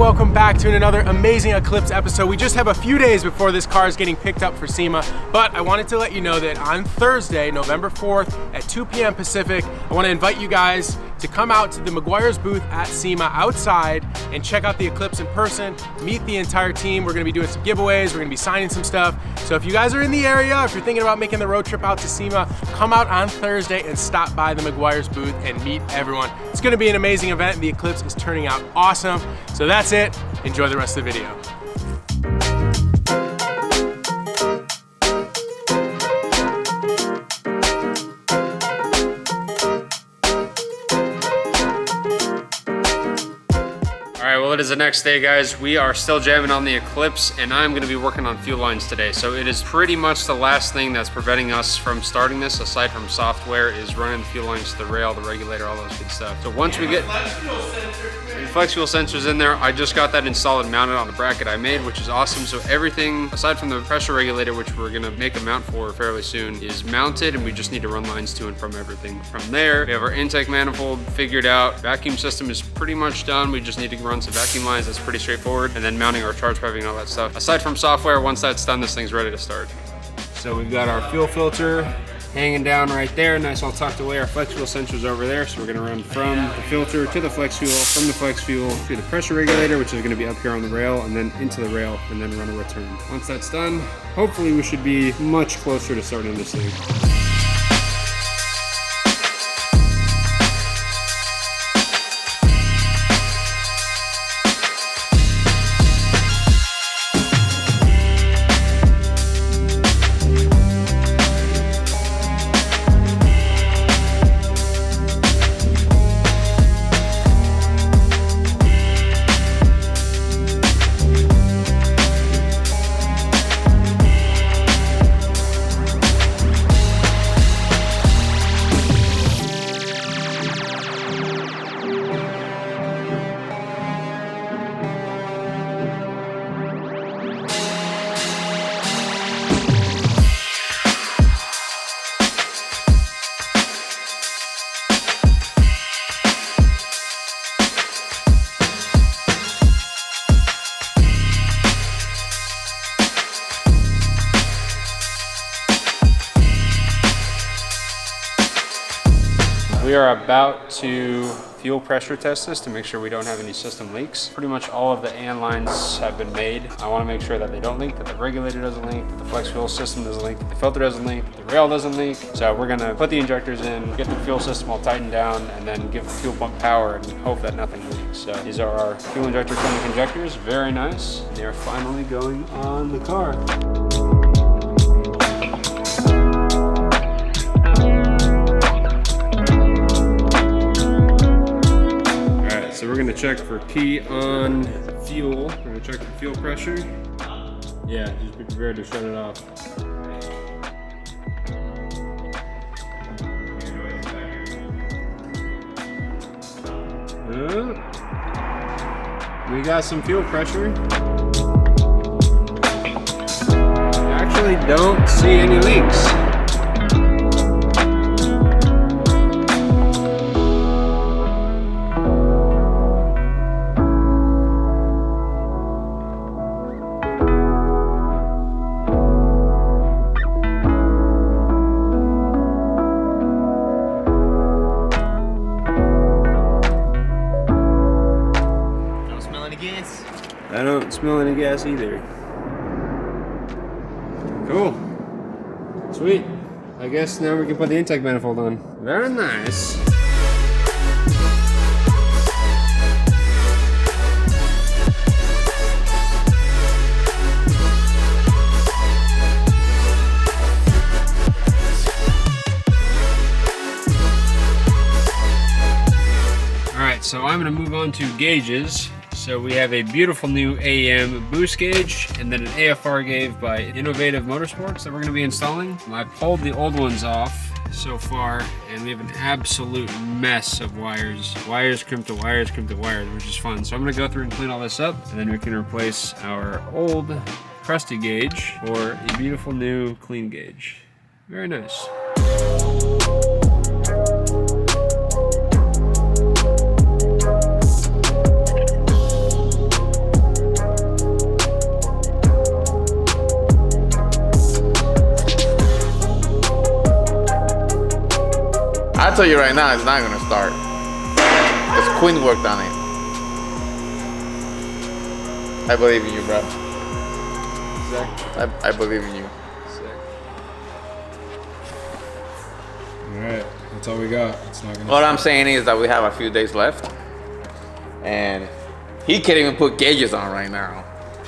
welcome back to another amazing Eclipse episode. We just have a few days before this car is getting picked up for SEMA, but I wanted to let you know that on Thursday, November 4th at 2 p.m. Pacific, I want to invite you guys to come out to the Meguiar's booth at SEMA outside and check out the Eclipse in person, meet the entire team. We're going to be doing some giveaways, we're going to be signing some stuff. So if you guys are in the area, if you're thinking about making the road trip out to SEMA, come out on Thursday and stop by the Meguiar's booth and meet everyone. It's going to be an amazing event. The Eclipse is turning out awesome. So that's it. Enjoy the rest of the video. Alright, well it is the next day, guys. We are still jamming on the Eclipse and I'm going to be working on fuel lines today. So it is pretty much the last thing that's preventing us from starting this, aside from software, is running the fuel lines to the rail, the regulator, all those good stuff. So once we get the flex fuel sensors in there, I just got that installed and mounted on the bracket I made, which is awesome. So everything, aside from the pressure regulator, which we're going to make a mount for fairly soon, is mounted, and we just need to run lines to and from everything. From there, we have our intake manifold figured out. Vacuum system is pretty much done. We just need to run some vacuum lines. That's pretty straightforward. And then mounting our charge piping and all that stuff. Aside from software, once that's done, this thing's ready to start. So we've got our fuel filter hanging down right there, nice all tucked away. Our flex fuel sensor's over there, so we're gonna run from the filter to the flex fuel, from the flex fuel to the pressure regulator, which is gonna be up here on the rail, and then into the rail, and then run a return. Once that's done, hopefully we should be much closer to starting this thing. We are about to fuel pressure test this to make sure we don't have any system leaks. Pretty much all of the AN lines have been made. I want to make sure that they don't leak, that the regulator doesn't leak, that the flex fuel system doesn't leak, that the filter doesn't leak, that the rail doesn't leak. So we're gonna put the injectors in, get the fuel system all tightened down, and then give the fuel pump power and hope that nothing leaks. So these are our fuel injector clinic injectors, very nice. They're finally going on the car. So we're gonna check for P on fuel. We're gonna check for fuel pressure. Yeah, just be prepared to shut it off. We got some fuel pressure. Actually don't see any leaks. I don't smell any gas either. Cool. Sweet. I guess now we can put the intake manifold on. Very nice. Alright, so I'm going to move on to gauges. So we have a beautiful new AEM boost gauge and then an AFR gauge by Innovative Motorsports that we're going to be installing. I pulled the old ones off so far and we have an absolute mess of wires. Wires crimped to wires, which is fun. So I'm going to go through and clean all this up and then we can replace our old crusty gauge for a beautiful new clean gauge. Very nice. tell you right now, it's not gonna start. Because Quinn worked on it. I believe in you, bro. I believe in you. All right, that's all we got. It's not gonna. What I'm saying is that we have a few days left, and he can't even put gauges on right now.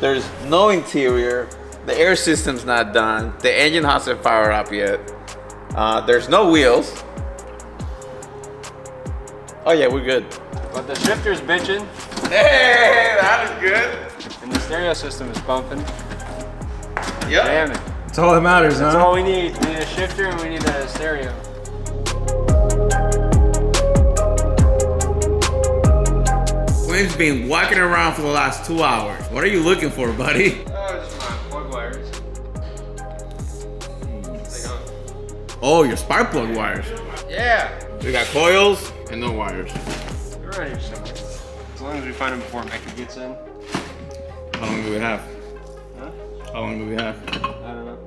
There's no interior. The air system's not done. The engine hasn't fired up yet. There's no wheels. Oh yeah, we're good. But the shifter's bitching. Hey, that is good. And the stereo system is bumping. Yep. Damn it. That's all that matters, That's huh? all we need. We need a shifter and we need a stereo. Quinn's been walking around for the last 2 hours. What are you looking for, buddy? Oh, just my plug wires. Oh, your spark plug wires. Yeah. We got coils and no wires. They're right here somewhere. As long as we find them before Mecca gets in. How long do we have? Huh? How long do we have? I don't know.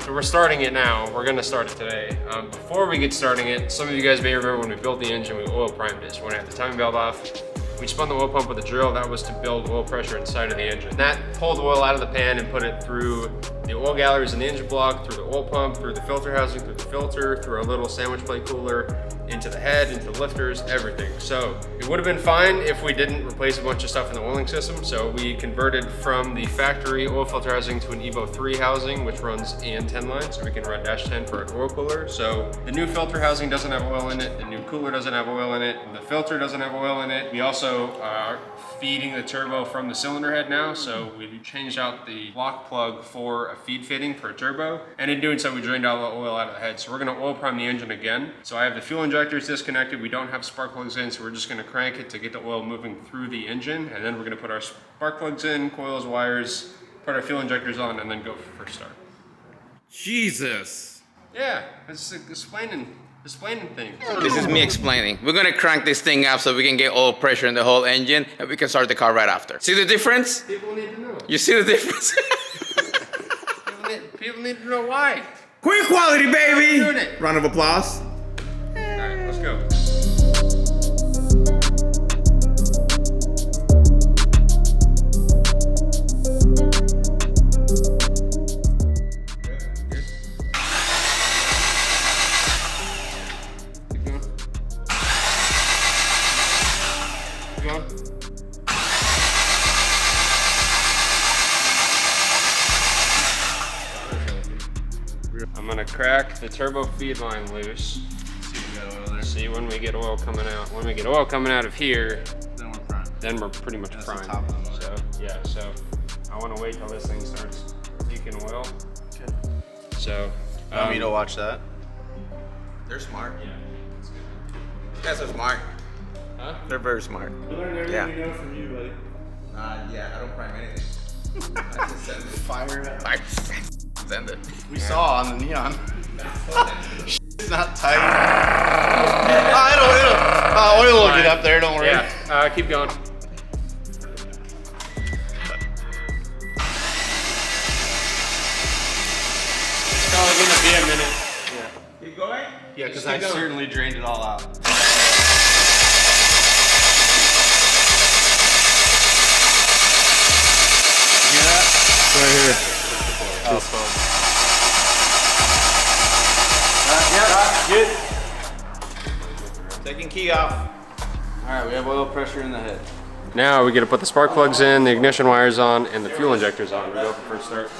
So we're starting it now. We're gonna start it today. Before we get starting it, some of you guys may remember when we built the engine, we oil primed it. So when we had the timing belt off, we spun the oil pump with a drill. That was to build oil pressure inside of the engine. That pulled oil out of the pan and put it through the oil galleries in the engine block, through the oil pump, through the filter housing, through the filter, through our little sandwich plate cooler, into the head, into the lifters, everything. So it would have been fine if we didn't replace a bunch of stuff in the oiling system. So we converted from the factory oil filter housing to an Evo 3 housing, which runs AN10 line, so we can run -10 for an oil cooler. So the new filter housing doesn't have oil in it, the new cooler doesn't have oil in it, the filter doesn't have oil in it. We also are feeding the turbo from the cylinder head now, so we changed out the block plug for a feed fitting for a turbo, and in doing so we drained all the oil out of the head. So we're going to oil prime the engine again. So I have the fuel injectors disconnected, we don't have spark plugs in, so we're just going to crank it to get the oil moving through the engine, and then we're going to put our spark plugs in, coils, wires, put our fuel injectors on, and then go for first start. Jesus. Yeah, it's explaining things. This is me explaining. We're gonna crank this thing up so we can get oil pressure in the whole engine and we can start the car right after. See the difference? People need to know. You see the difference? People need to know why. Quick quality, baby! Doing it. Round of applause. All right, let's go. I'm gonna crack the turbo feed line loose. See when we get oil coming out. When we get oil coming out of here, Then we're primed. then we're pretty much primed. So yeah, so I want to wait till this thing starts leaking oil. Okay. So Want me to watch that? They're smart. yeah, it's good. These guys are smart. Huh? They're very smart. We learned everything Yeah. we know from you, buddy. Yeah, I don't prime anything. I just send it. Fire it up. Send it. We saw on the neon. It's not tight. Oil will get up there, don't worry. Yeah, keep going. It's probably gonna be a minute. Keep going? Yeah, because Just I keep going. certainly drained it all out. You hear that? Right here. Oh, phone. Good. Taking key off. All right, we have oil pressure in the head. Now we get to put the spark plugs in, the ignition wires on, and the fuel injectors on. We go for first start.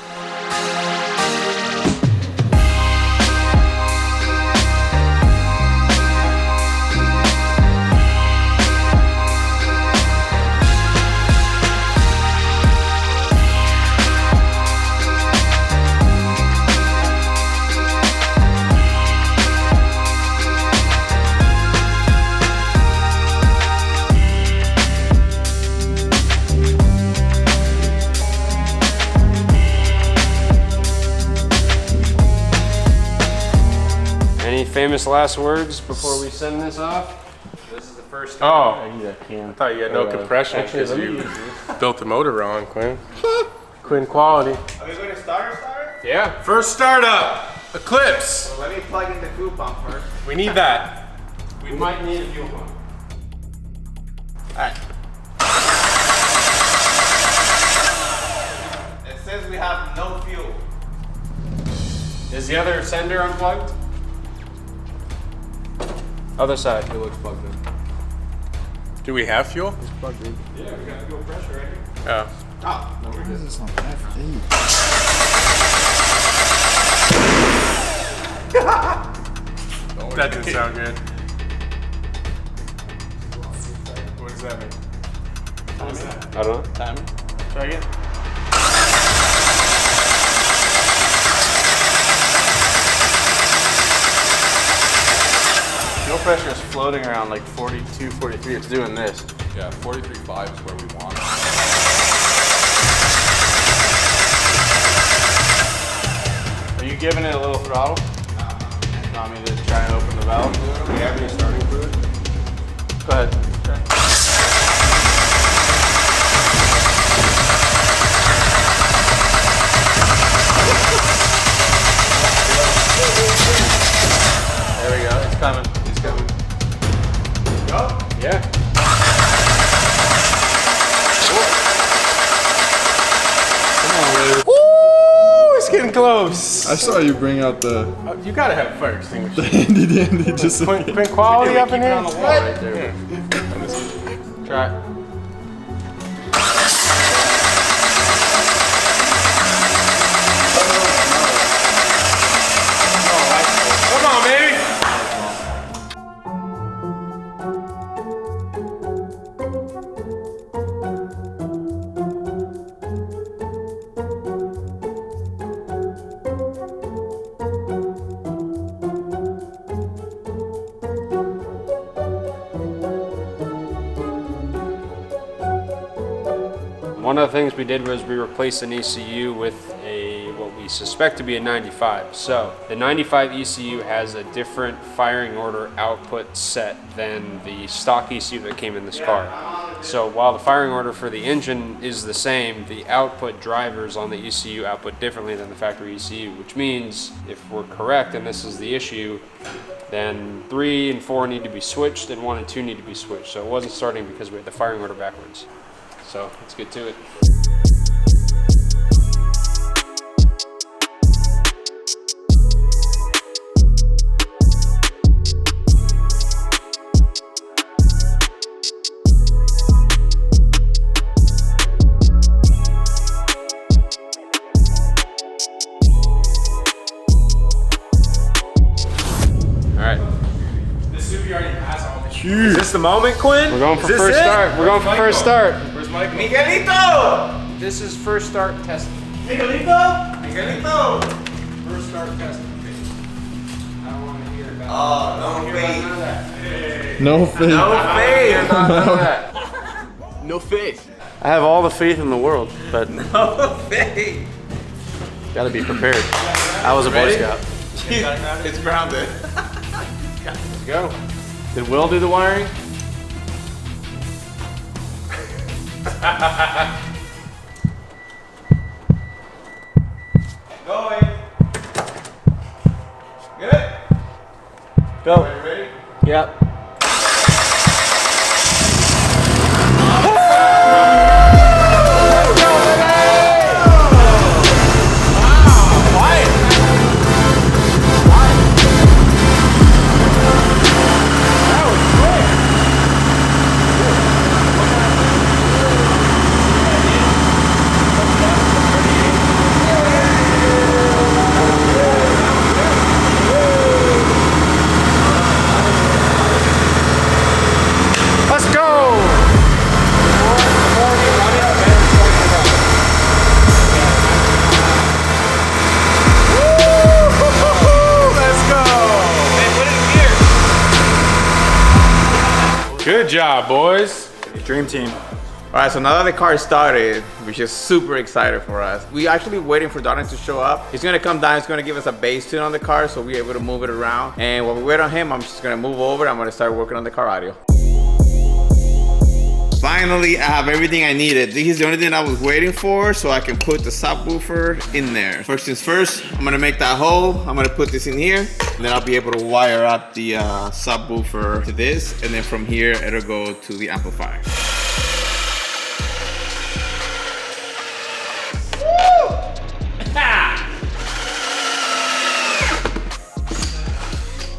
Any famous last words before we send this off? This is the first. Oh, I need that can. I thought you had no compression Actually, because let me you use this. built the motor wrong, Quinn. Quinn quality. Are we going to start? Yeah. First startup, Eclipse. Well, let me plug in the fuel pump first. We need that. We might need a fuel pump. Alright. It says we have no fuel. Is the other sender unplugged? Other side. It looks plugged in. Do we have fuel? It's plugged in. Yeah, we got fuel pressure right here. Oh. Oh, no, we're good. This is on F8. That didn't sound good. What does that mean? What is that? I don't know. Timing. Try again. No pressure is floating around like 42, 43. It's doing this. Yeah, 43.5 is where we want it. Are you giving it a little throttle? You want me to try and open the valve? Do we have any starting fluid? Go ahead. There we go. It's coming. It's coming. Go. Yeah. Woo! It's getting close. I saw you bring out the You gotta have a fire extinguisher. handy dandy just like Quinn quality up in here. On the wall right there. Try it. Come on, baby. One of the things we did was we replaced an ECU with what we suspect to be a 95. So the 95 ECU has a different firing order output set than the stock ECU that came in this car. So while the firing order for the engine is the same, the output drivers on the ECU output differently than the factory ECU, which means if we're correct and this is the issue, then 3 and 4 need to be switched and 1 and 2 need to be switched. So it wasn't starting because we had the firing order backwards. So let's get to it. Is this the moment, Quinn? We're going for first start. We're going for first start. Where's Michael? Miguelito! This is first start testing. Miguelito! Miguelito! First start testing. I don't want to hear about Oh, no faith. none of that. no faith. No faith! None of that. No faith. I have all the faith in the world, but No faith! gotta be prepared. I was a Boy Scout. It's grounded. Let's go. Did Will do the wiring? Going. Good? Go. Ready? Yep. Let's go. Good job, boys. Dream team. All right, so now that the car started, which is super excited for us, we actually waiting for Donnie to show up. He's gonna come down, he's gonna give us a bass tune on the car so we're able to move it around. And while we wait on him, I'm just gonna move over, I'm gonna start working on the car audio. Finally, I have everything I needed. This is the only thing I was waiting for, so I can put the subwoofer in there. First things first, I'm gonna make that hole. I'm gonna put this in here, and then I'll be able to wire up the subwoofer to this, and then from here, it'll go to the amplifier.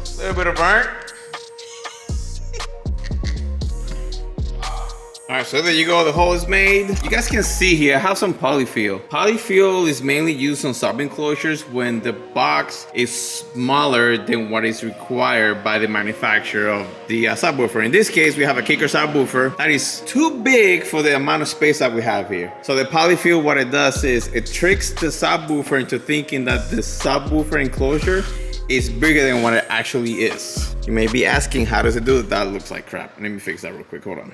A little bit of burn. All right, so there you go, the hole is made. You guys can see here, I have some polyfill. Polyfill is mainly used on sub enclosures when the box is smaller than what is required by the manufacturer of the subwoofer. In this case, we have a kicker subwoofer that is too big for the amount of space that we have here. So the polyfill, what it does is it tricks the subwoofer into thinking that the subwoofer enclosure is bigger than what it actually is. You may be asking, how does it do it? That looks like crap. Let me fix that real quick, hold on.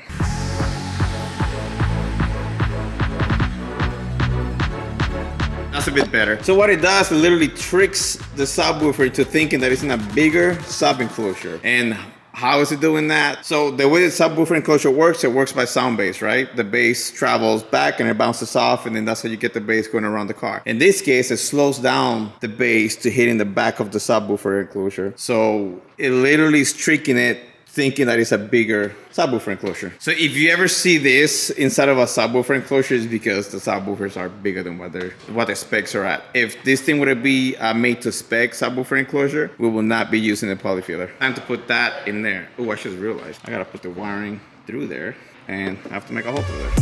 That's a bit better. So what it does, it literally tricks the subwoofer into thinking that it's in a bigger sub enclosure. And how is it doing that? So the way the subwoofer enclosure works, it works by sound bass, right? The bass travels back and it bounces off, and then that's how you get the bass going around the car. In this case, it slows down the bass to hitting the back of the subwoofer enclosure. So it literally is tricking it, thinking that it's a bigger subwoofer enclosure. So if you ever see this inside of a subwoofer enclosure, it's because the subwoofers are bigger than what the specs are at. If this thing would be made to spec subwoofer enclosure, we will not be using a polyfiller. Time to put that in there. Oh, I just realized I gotta put the wiring through there, and I have to make a hole through there.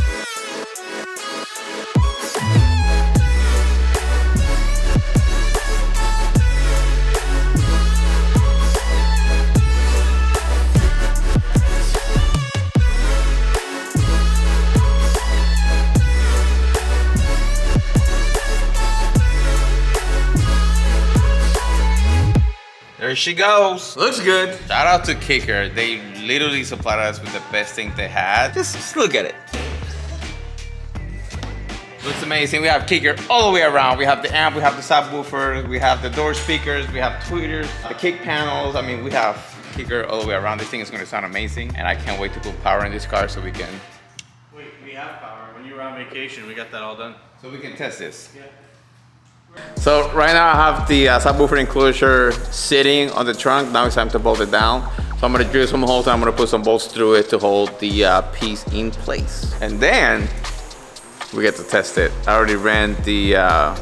There she goes. Looks good. Shout out to Kicker. They literally supplied us with the best thing they had. Just look at it. Looks amazing. We have Kicker all the way around. We have the amp, we have the subwoofer, we have the door speakers, we have tweeters, the kick panels. I mean, we have Kicker all the way around. This thing is going to sound amazing, and I can't wait to put power in this car so we can. Wait, we have power. When you were on vacation, we got that all done. So we can test this. Yeah. So right now I have the subwoofer enclosure sitting on the trunk. Now it's time to bolt it down. So I'm gonna drill some holes and I'm gonna put some bolts through it to hold the piece in place. And then we get to test it. I already ran the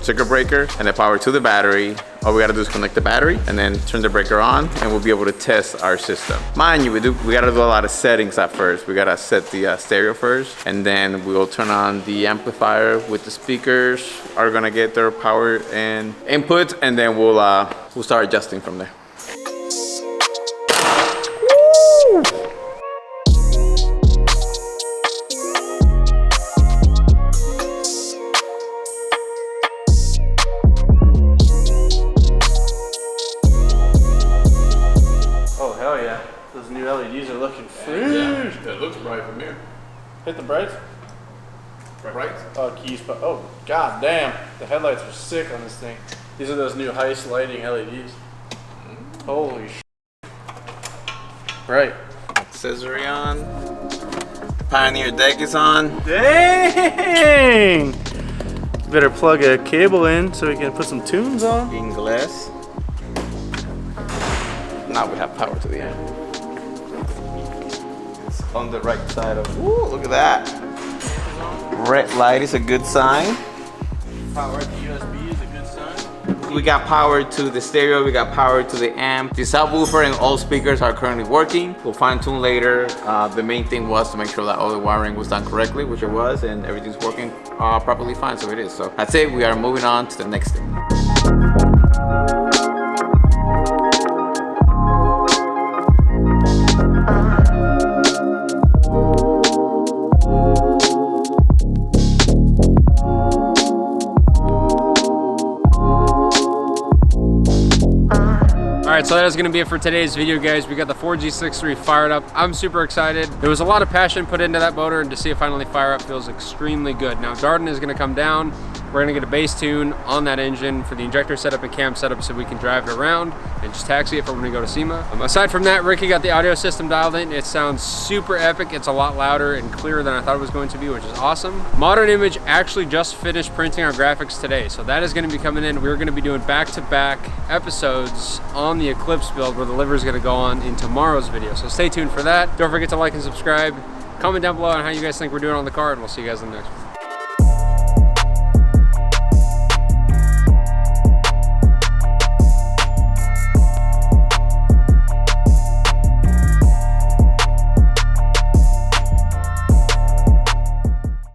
circuit breaker and the power to the battery. All we gotta do is connect the battery and then turn the breaker on, and we'll be able to test our system. Mind you, we gotta do a lot of settings at first. We gotta set the stereo first, and then we'll turn on the amplifier with the speakers are gonna get their power and input, and then we'll start adjusting from there. Woo! Those new LEDs are looking fresh. Yeah, it looks bright from here. Hit the brights. Bright? Oh, keys. Oh, god damn. The headlights are sick on this thing. These are those new heist lighting LEDs. Holy sh. Right. Accessory on. Pioneer deck is on. Dang! Better plug a cable in so we can put some tunes on. Inglés. Now we have power to the end. It's on the right side of. Ooh, look at that. Red light is a good sign. Power to USB is a good sign. We got power to the stereo, we got power to the amp. The subwoofer and all speakers are currently working. We'll fine tune later. The main thing was to make sure that all the wiring was done correctly, which it was, and everything's working properly fine, so it is. So that's it, we are moving on to the next thing. Alright, so that is going to be it for today's video, guys. We got the Ford G63 fired up. I'm super excited. There was a lot of passion put into that motor, and to see it finally fire up feels extremely good. Now, Darden is going to come down We're gonna get a base tune on that engine for the injector setup and cam setup so we can drive it around and just taxi it for when we go to SEMA. Aside from that, Ricky got the audio system dialed in. It sounds super epic. It's a lot louder and clearer than I thought it was going to be, which is awesome. Modern Image actually just finished printing our graphics today, so that is gonna be coming in. We're gonna be doing back-to-back episodes on the Eclipse build where the liver is gonna go on in tomorrow's video. So stay tuned for that. Don't forget to like and subscribe. Comment down below on how you guys think we're doing on the car, and we'll see you guys in the next one.